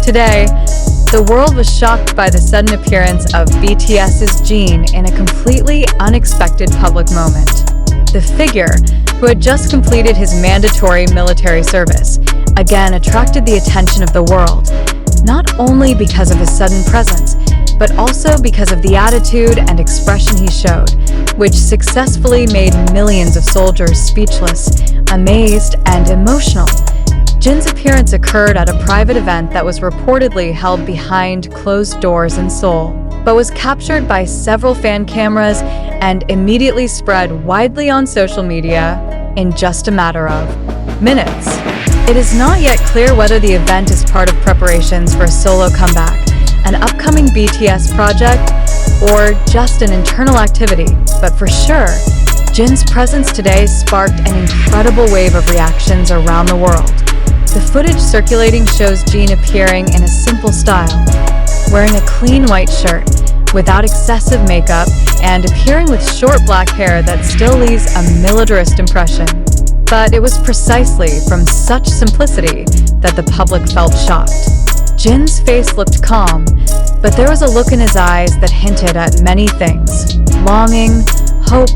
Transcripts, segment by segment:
Today, the world was shocked by the sudden appearance of BTS's Jin in a completely unexpected public moment. The figure, who had just completed his mandatory military service, again attracted the attention of the world, not only because of his sudden presence, but also because of the attitude and expression he showed, which successfully made millions of soldiers speechless, amazed, and emotional. Jin's appearance occurred at a private event that was reportedly held behind closed doors in Seoul, but was captured by several fan cameras and immediately spread widely on social media in just a matter of minutes. It is not yet clear whether the event is part of preparations for a solo comeback, an upcoming BTS project, or just an internal activity, but for sure, Jin's presence today sparked an incredible wave of reactions around the world. The footage circulating shows Jin appearing in a simple style, wearing a clean white shirt, without excessive makeup, and appearing with short black hair that still leaves a militarist impression. But it was precisely from such simplicity that the public felt shocked. Jin's face looked calm, but there was a look in his eyes that hinted at many things: longing, hope,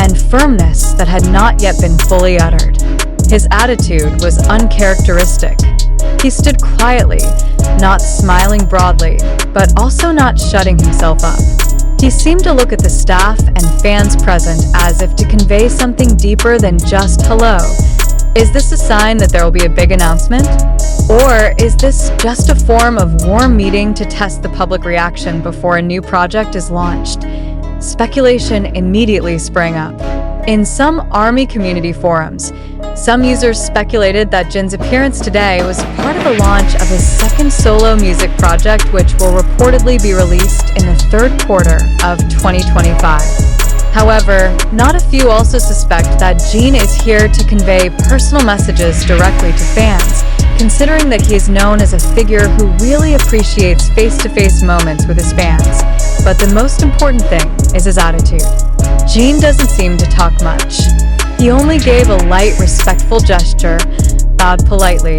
and firmness that had not yet been fully uttered. His attitude was uncharacteristic. He stood quietly, not smiling broadly, but also not shutting himself up. He seemed to look at the staff and fans present as if to convey something deeper than just hello. Is this a sign that there will be a big announcement? Or is this just a form of warm meeting to test the public reaction before a new project is launched? Speculation immediately sprang up. In some ARMY community forums, some users speculated that Jin's appearance today was part of the launch of his second solo music project, which will reportedly be released in the third quarter of 2025. However, not a few also suspect that Jin is here to convey personal messages directly to fans, considering that he is known as a figure who really appreciates face-to-face moments with his fans. But the most important thing is his attitude. Jin doesn't seem to talk much. He only gave a light, respectful gesture, bowed politely,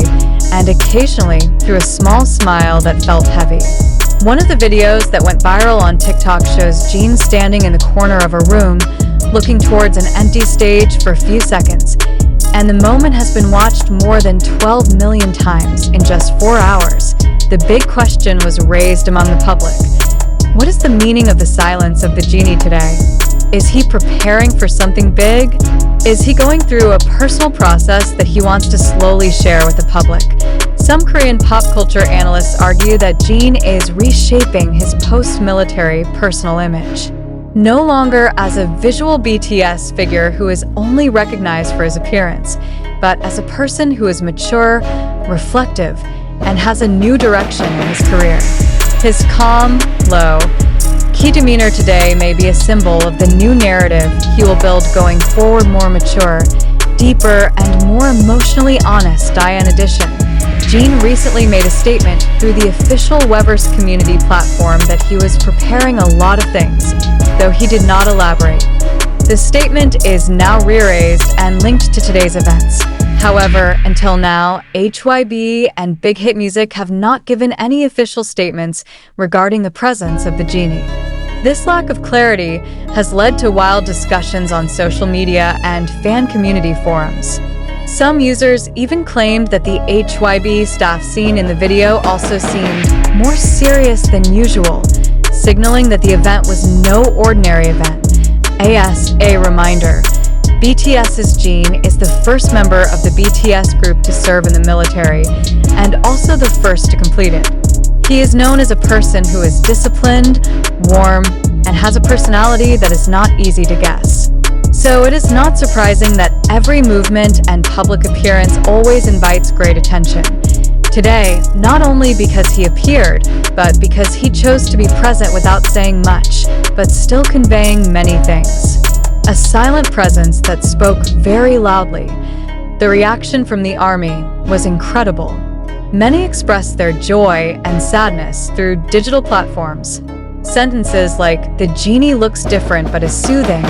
and occasionally threw a small smile that felt heavy. One of the videos that went viral on TikTok shows Jin standing in the corner of a room, looking towards an empty stage for a few seconds, and the moment has been watched more than 12 million times in just 4 hours. The big question was raised among the public. What is the meaning of the silence of the genie today? Is he preparing for something big? Is he going through a personal process that he wants to slowly share with the public? Some Korean pop culture analysts argue that Jin is reshaping his post-military personal image. No longer as a visual BTS figure who is only recognized for his appearance, but as a person who is mature, reflective, and has a new direction in his career. His calm, low, key demeanor today may be a symbol of the new narrative he will build going forward, more mature, deeper, and more emotionally honest. In addition, Jin recently made a statement through the official Weverse community platform that he was preparing a lot of things, though he did not elaborate. The statement is now re-raised and linked to today's events. However, until now, HYB and Big Hit Music have not given any official statements regarding the presence of the genie. This lack of clarity has led to wild discussions on social media and fan community forums. Some users even claimed that the HYB staff seen in the video also seemed more serious than usual, signaling that the event was no ordinary event. As a reminder, BTS's Jin is the first member of the BTS group to serve in the military, and also the first to complete it. He is known as a person who is disciplined, warm, and has a personality that is not easy to guess. So it is not surprising that every movement and public appearance always invites great attention. Today, not only because he appeared, but because he chose to be present without saying much, but still conveying many things. A silent presence that spoke very loudly. The reaction from the army was incredible. Many expressed their joy and sadness through digital platforms. Sentences like, "The genie looks different but is soothing,"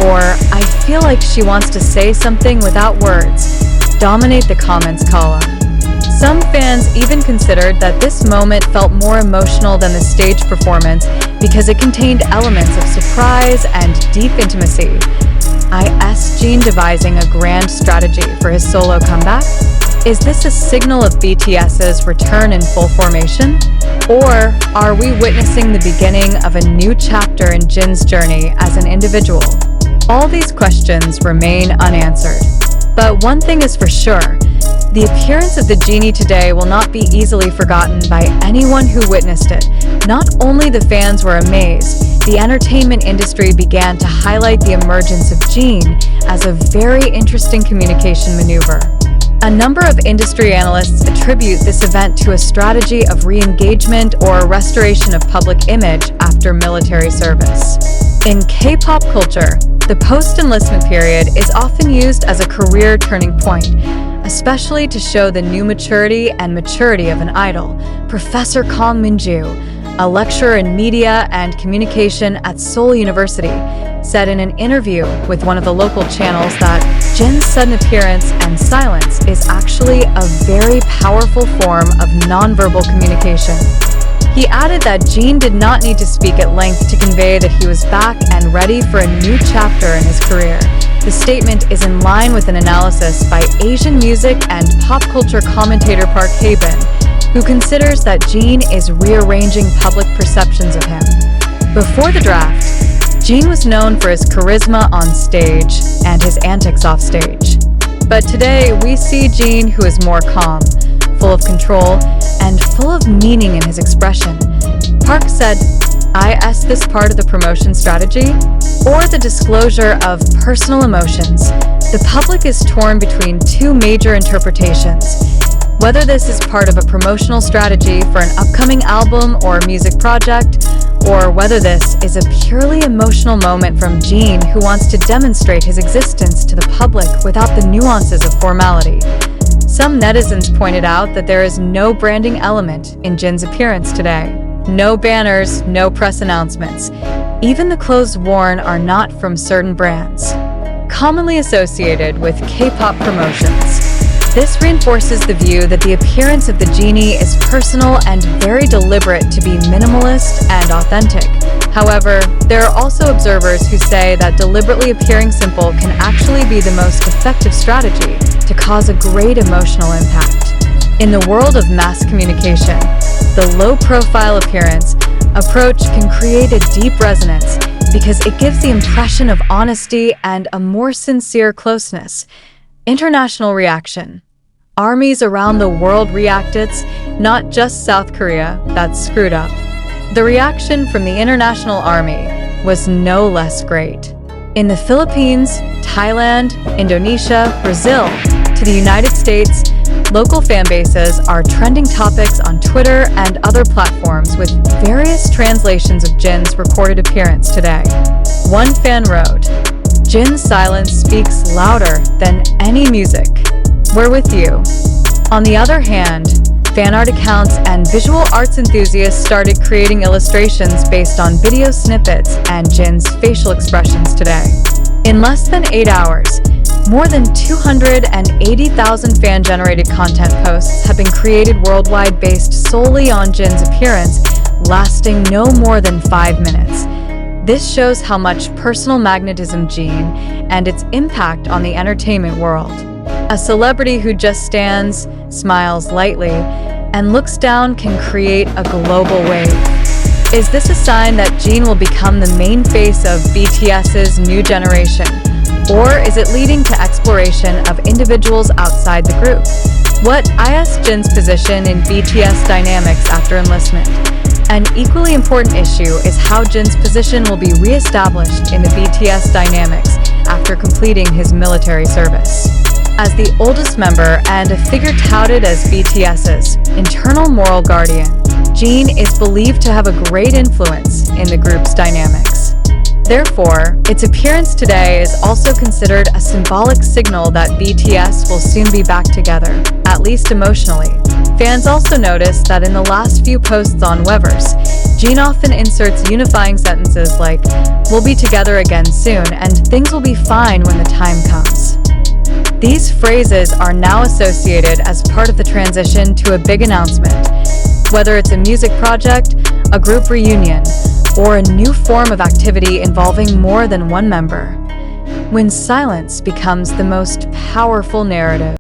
or "I feel like she wants to say something without words," dominate the comments column. Some fans even considered that this moment felt more emotional than the stage performance because it contained elements of surprise and deep intimacy. Is Jin devising a grand strategy for his solo comeback? Is this a signal of BTS's return in full formation? Or are we witnessing the beginning of a new chapter in Jin's journey as an individual? All these questions remain unanswered. But one thing is for sure, the appearance of the genie today will not be easily forgotten by anyone who witnessed it. Not only the fans were amazed, the entertainment industry began to highlight the emergence of Jin as a very interesting communication maneuver. A number of industry analysts attribute this event to a strategy of re-engagement or a restoration of public image after military service. In K-pop culture, the post-enlistment period is often used as a career turning point, especially to show the new maturity and maturity of an idol. Professor Kang Min-ju, a lecturer in media and communication at Seoul University, said in an interview with one of the local channels that Jin's sudden appearance and silence is actually a very powerful form of nonverbal communication. He added that Jin did not need to speak at length to convey that he was back and ready for a new chapter in his career. The statement is in line with an analysis by Asian music and pop culture commentator Park Hae-bin, who considers that Jin is rearranging public perceptions of him. Before the draft, Jin was known for his charisma on stage and his antics off stage. But today, we see Jin who is more calm, full of control, and full of meaning in his expression. Park said, "Is this part of the promotion strategy? Or the disclosure of personal emotions?" The public is torn between two major interpretations. Whether this is part of a promotional strategy for an upcoming album or music project, or whether this is a purely emotional moment from Jin who wants to demonstrate his existence to the public without the nuances of formality. Some netizens pointed out that there is no branding element in Jin's appearance today. No banners, no press announcements. Even the clothes worn are not from certain brands, commonly associated with K-pop promotions. This reinforces the view that the appearance of the genie is personal and very deliberate to be minimalist and authentic. However, there are also observers who say that deliberately appearing simple can actually be the most effective strategy to cause a great emotional impact. In the world of mass communication, the low-profile approach can create a deep resonance because it gives the impression of honesty and a more sincere closeness. International reaction. Armies around the world reacted, not just South Korea, that's screwed up. The reaction from the international army was no less great. In the Philippines, Thailand, Indonesia, Brazil, to the United States, local fan bases are trending topics on Twitter and other platforms with various translations of Jin's recorded appearance today. One fan wrote, "Jin's silence speaks louder than any music. We're with you." On the other hand, fan art accounts and visual arts enthusiasts started creating illustrations based on video snippets and Jin's facial expressions today. In less than 8 hours, more than 280,000 fan-generated content posts have been created worldwide based solely on Jin's appearance, lasting no more than 5 minutes. This shows how much personal magnetism Jin and its impact on the entertainment world. A celebrity who just stands, smiles lightly, and looks down can create a global wave. Is this a sign that Jin will become the main face of BTS's new generation? Or is it leading to exploration of individuals outside the group? What is Jin's position in BTS dynamics after enlistment? An equally important issue is how Jin's position will be re-established in the BTS dynamics after completing his military service. As the oldest member and a figure touted as BTS's internal moral guardian, Jin is believed to have a great influence in the group's dynamics. Therefore, its appearance today is also considered a symbolic signal that BTS will soon be back together, at least emotionally. Fans also noticed that in the last few posts on Weverse, Jin often inserts unifying sentences like, "We'll be together again soon and things will be fine when the time comes." These phrases are now associated as part of the transition to a big announcement, whether it's a music project, a group reunion, or a new form of activity involving more than one member. When silence becomes the most powerful narrative.